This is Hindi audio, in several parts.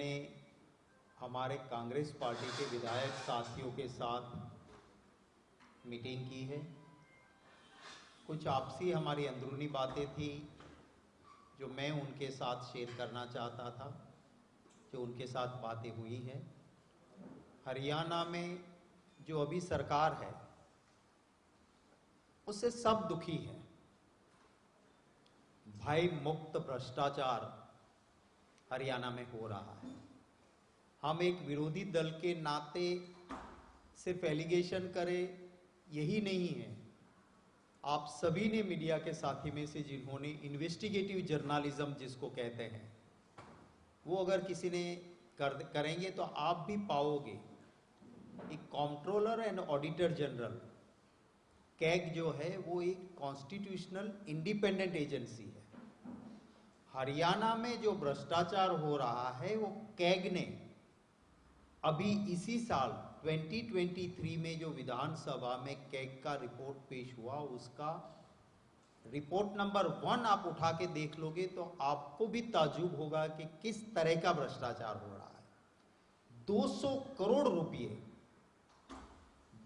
मैंने हमारे कांग्रेस पार्टी के विधायक साथियों के साथ मीटिंग की है। कुछ आपसी हमारी अंदरूनी बातें थी जो मैं उनके साथ शेयर करना चाहता था, जो उनके साथ बातें हुई हैं। हरियाणा में जो अभी सरकार है उससे सब दुखी हैं। भय मुक्त भ्रष्टाचार हरियाणा में हो रहा है। हम एक विरोधी दल के नाते सिर्फ एलिगेशन करें यही नहीं है। आप सभी ने मीडिया के साथी में से जिन्होंने इन्वेस्टिगेटिव जर्नलिज्म जिसको कहते हैं वो अगर किसी ने करेंगे तो आप भी पाओगे। एक controller and auditor general CAG जो है वो एक कॉन्स्टिट्यूशनल इंडिपेंडेंट एजेंसी है। हरियाणा में जो भ्रष्टाचार हो रहा है वो कैग ने अभी इसी साल 2023 में जो विधानसभा में कैग का रिपोर्ट पेश हुआ उसका रिपोर्ट नंबर 1 आप उठा के देख लोगे तो आपको भी ताज्जुब होगा कि किस तरह का भ्रष्टाचार हो रहा है। 200 करोड़ रुपए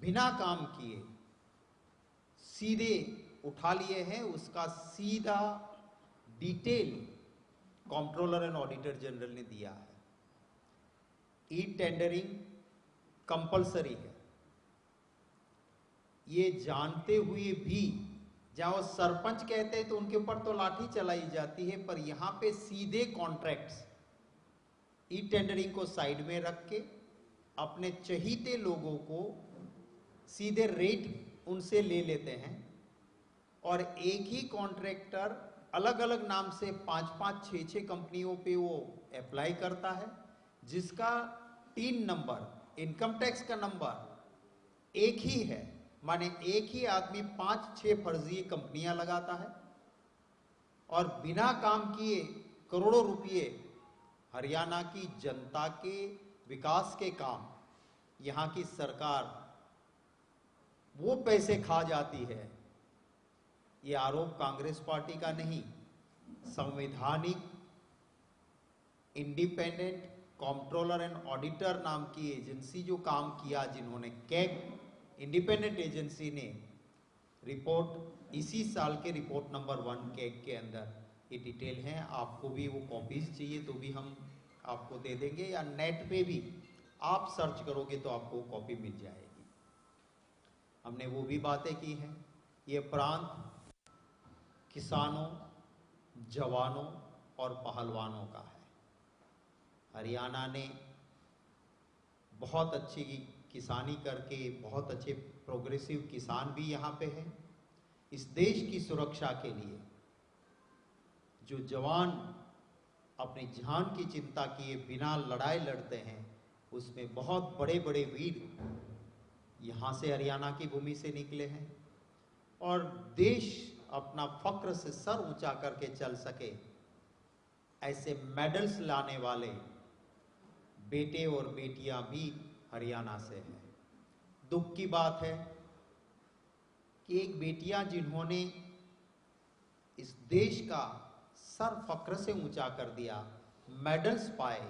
बिना काम किए सीधे उठा लिए हैं। उसका सीधा detail controller and auditor general ने दिया है। ई टेंडरिंग कंपलसरी है, ये जानते हुए भी जहां वो सरपंच कहते हैं तो उनके ऊपर तो लाठी चलाई जाती है, पर यहां पे सीधे कॉन्ट्रैक्ट्स ई टेंडरिंग को साइड में रख के अपने चहीते लोगों को सीधे रेट उनसे ले लेते हैं और एक ही कॉन्ट्रैक्टर अलग अलग नाम से 5-5, 6-6 कंपनियों पे वो अप्लाई करता है, जिसका टीन नंबर, इनकम टैक्स का नंबर एक ही है। माने एक ही आदमी 5-6 फर्जी कंपनियां लगाता है और बिना काम किए करोड़ों रुपए हरियाणा की जनता के विकास के काम यहां की सरकार वो पैसे खा जाती है। ये आरोप कांग्रेस पार्टी का नहीं, संवैधानिक इंडिपेंडेंट कंट्रोलर एंड ऑडिटर नाम की एजेंसी जो काम किया, जिन्होंने कैग इंडिपेंडेंट एजेंसी ने रिपोर्ट इसी साल के रिपोर्ट नंबर 1 कैग के अंदर ये डिटेल है। आपको भी वो कॉपीज चाहिए तो भी हम आपको दे देंगे, या नेट पे भी आप सर्च करोगे तो आपको कॉपी मिल जाएगी। हमने वो भी बातें की हैं। ये प्रांत किसानों, जवानों और पहलवानों का है। हरियाणा ने बहुत अच्छी किसानी करके बहुत अच्छे प्रोग्रेसिव किसान भी यहाँ पे हैं। इस देश की सुरक्षा के लिए जो जवान अपनी जान की चिंता किए बिना लड़ाई लड़ते हैं, उसमें बहुत बड़े बड़े वीर यहाँ से हरियाणा की भूमि से निकले हैं और देश अपना फक्र से सर ऊंचा करके चल सके ऐसे मेडल्स लाने वाले बेटे और बेटियां भी हरियाणा से हैं। दुख की बात है कि एक बेटियां जिन्होंने इस देश का सर फक्र से ऊंचा कर दिया, मेडल्स पाए,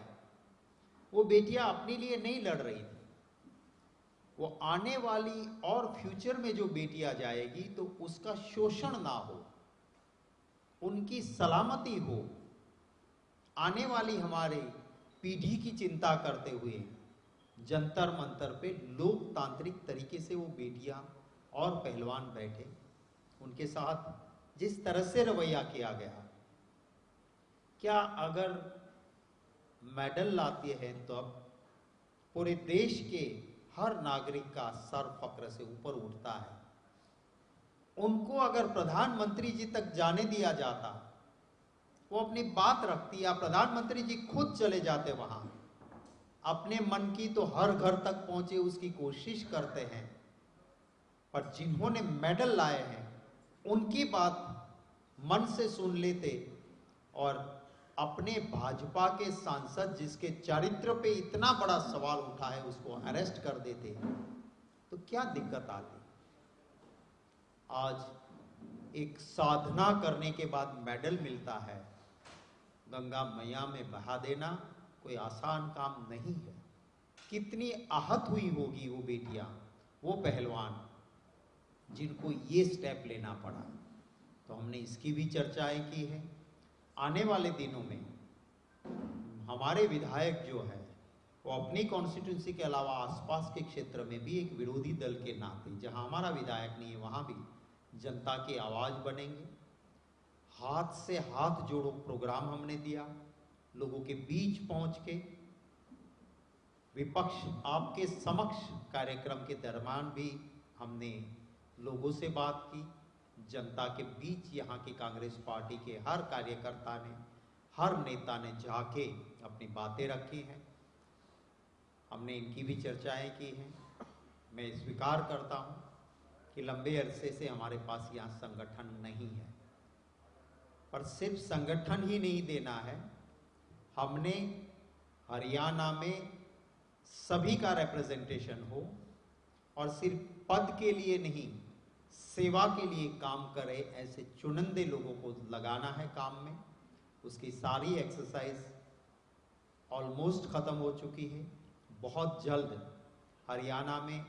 वो बेटियां अपने लिए नहीं लड़ रही थी। वो आने वाली और फ्यूचर में जो बेटियां जाएगी तो उसका शोषण ना हो, उनकी सलामती हो। आने वाली हमारे पीढ़ी की चिंता करते हुए जंतर मंतर पे लोकतांत्रिक तरीके से वो बेटियां और पहलवान बैठे, उनके साथ जिस तरह से रवैया किया गया, क्या अगर मेडल लाती है तो अब पूरे देश के हर नागरिक का सर फक्र से ऊपर उठता है। उनको अगर प्रधानमंत्री जी तक जाने दिया जाता, वो अपनी बात रखती, या प्रधानमंत्री जी खुद चले जाते वहां, अपने मन की तो हर घर तक पहुंचे उसकी कोशिश करते हैं, पर जिन्होंने मेडल लाए हैं उनकी बात मन से सुन लेते और अपने भाजपा के सांसद जिसके चरित्र पे इतना बड़ा सवाल उठा है उसको अरेस्ट कर देते, तो क्या दिक्कत आती। आज एक साधना करने के बाद मेडल मिलता है, गंगा मैया में बहा देना कोई आसान काम नहीं है। कितनी आहत हुई होगी वो बेटियां, वो पहलवान जिनको ये स्टेप लेना पड़ा। तो हमने इसकी भी चर्चाएं की है। आने वाले दिनों में हमारे विधायक जो है वो अपनी कॉन्स्टिट्यूंसी के अलावा आसपास के क्षेत्र में भी एक विरोधी दल के नाते, जहां हमारा विधायक नहीं है, वहां भी जनता की आवाज बनेंगे। हाथ से हाथ जोड़ो प्रोग्राम हमने दिया, लोगों के बीच पहुंच के। विपक्ष आपके समक्ष कार्यक्रम के दरमियान भी हमने लोगों से बात की। जनता के बीच यहाँ की कांग्रेस पार्टी के हर कार्यकर्ता ने, हर नेता ने जाके अपनी बातें रखी हैं। हमने इनकी भी चर्चाएं की हैं। मैं स्वीकार करता हूं कि लंबे अरसे से हमारे पास यहाँ संगठन नहीं है, पर सिर्फ संगठन ही नहीं देना है। हमने हरियाणा में सभी का रिप्रेजेंटेशन हो और सिर्फ पद के लिए नहीं, सेवा के लिए काम करे ऐसे चुनिंदे लोगों को लगाना है काम में। उसकी सारी एक्सरसाइज ऑलमोस्ट खत्म हो चुकी है। बहुत जल्द हरियाणा में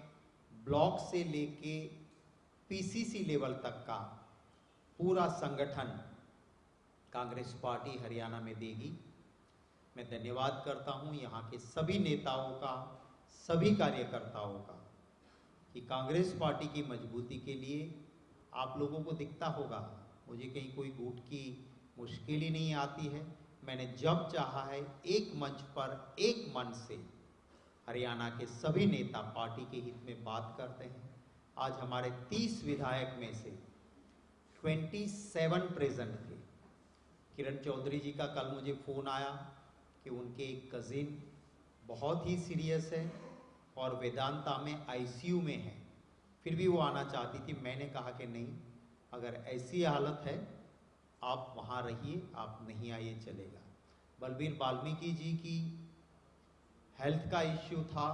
ब्लॉक से लेके पीसीसी लेवल तक का पूरा संगठन कांग्रेस पार्टी हरियाणा में देगी। मैं धन्यवाद करता हूं यहाँ के सभी नेताओं का, सभी कार्यकर्ताओं का, कि कांग्रेस पार्टी की मजबूती के लिए आप लोगों को दिखता होगा मुझे कहीं कोई वोट की मुश्किल ही नहीं आती है। मैंने जब चाहा है एक मंच पर एक मन से हरियाणा के सभी नेता पार्टी के हित में बात करते हैं। आज हमारे 30 विधायक में से 27 प्रेजेंट थे। किरण चौधरी जी का कल मुझे फ़ोन आया कि उनके एक कज़िन बहुत ही सीरियस है और वेदांता में आईसीयू में है, फिर भी वो आना चाहती थी। मैंने कहा कि नहीं, अगर ऐसी हालत है आप वहाँ रहिए, आप नहीं आइए चलेगा। बलबीर वाल्मीकि जी की हेल्थ का इश्यू था,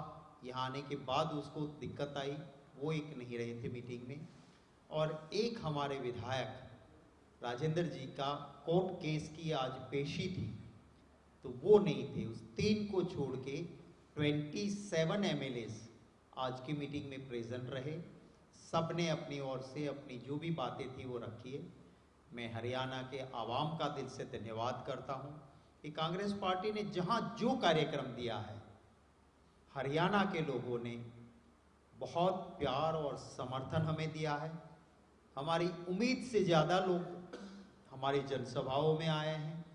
यहाँ आने के बाद उसको दिक्कत आई, वो एक नहीं रहे थे मीटिंग में। और एक हमारे विधायक राजेंद्र जी का कोर्ट केस की आज पेशी थी, तो वो नहीं थे। उस 3 को छोड़ के 27 एमएलएस आज की मीटिंग में प्रेजेंट रहे। सब ने अपनी ओर से अपनी जो भी बातें थी वो रखी है। मैं हरियाणा के आवाम का दिल से धन्यवाद करता हूं कि कांग्रेस पार्टी ने जहां जो कार्यक्रम दिया है, हरियाणा के लोगों ने बहुत प्यार और समर्थन हमें दिया है। हमारी उम्मीद से ज़्यादा लोग हमारी जनसभाओं में आए हैं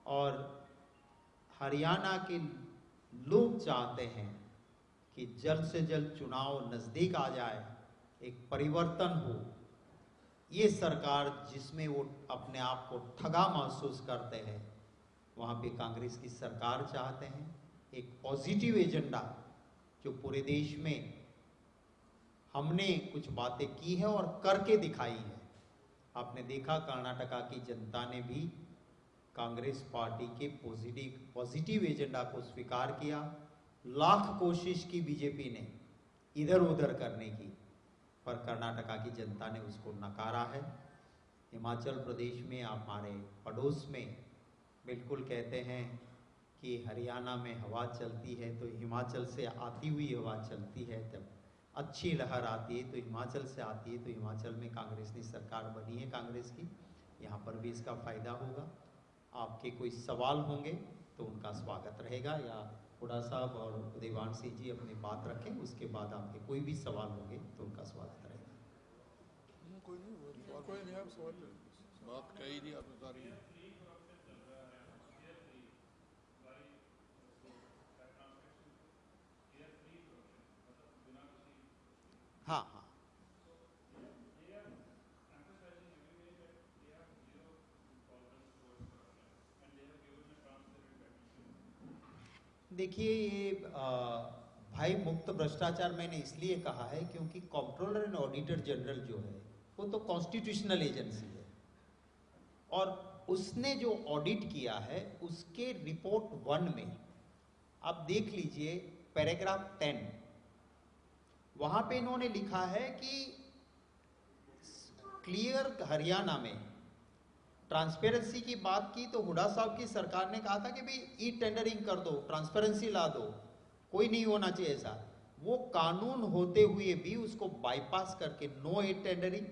और हरियाणा के लोग चाहते हैं कि जल्द से जल्द चुनाव नज़दीक आ जाए, एक परिवर्तन हो। ये सरकार जिसमें वो अपने आप को ठगा महसूस करते हैं, वहाँ पे कांग्रेस की सरकार चाहते हैं। एक पॉजिटिव एजेंडा जो पूरे देश में हमने कुछ बातें की है और करके दिखाई है। आपने देखा कर्नाटका की जनता ने भी कांग्रेस पार्टी के पॉजिटिव एजेंडा को स्वीकार किया। लाख कोशिश की बीजेपी ने इधर उधर करने की, पर कर्नाटका की जनता ने उसको नकारा है। हिमाचल प्रदेश में, हमारे पड़ोस में, बिल्कुल कहते हैं कि हरियाणा में हवा चलती है तो हिमाचल से आती हुई हवा चलती है। जब अच्छी लहर आती है तो हिमाचल से आती है। तो हिमाचल में कांग्रेस की सरकार बनी है कांग्रेस की, यहाँ पर भी इसका फ़ायदा होगा। आपके कोई सवाल होंगे तो उनका स्वागत रहेगा, या हुडा साहब और देवांशी जी अपनी बात रखें, उसके बाद आपके कोई भी सवाल होंगे तो उनका स्वागत रहेगा। कोई नहीं, आप सवाल बात कही नहीं आपने सारी। हाँ हाँ, देखिए ये भाई मुक्त भ्रष्टाचार मैंने इसलिए कहा है क्योंकि कंट्रोलर एंड ऑडिटर जनरल जो है वो तो कॉन्स्टिट्यूशनल एजेंसी है, और उसने जो ऑडिट किया है उसके रिपोर्ट 1 में आप देख लीजिए पैराग्राफ 10, वहां पे इन्होंने लिखा है कि क्लियर हरियाणा में ट्रांसपेरेंसी की बात की तो हुडा साहब की सरकार ने कहा था कि भाई ई टेंडरिंग कर दो, ट्रांसपेरेंसी ला दो, कोई नहीं होना चाहिए ऐसा। वो कानून होते हुए भी उसको बाईपास करके नो ई टेंडरिंग,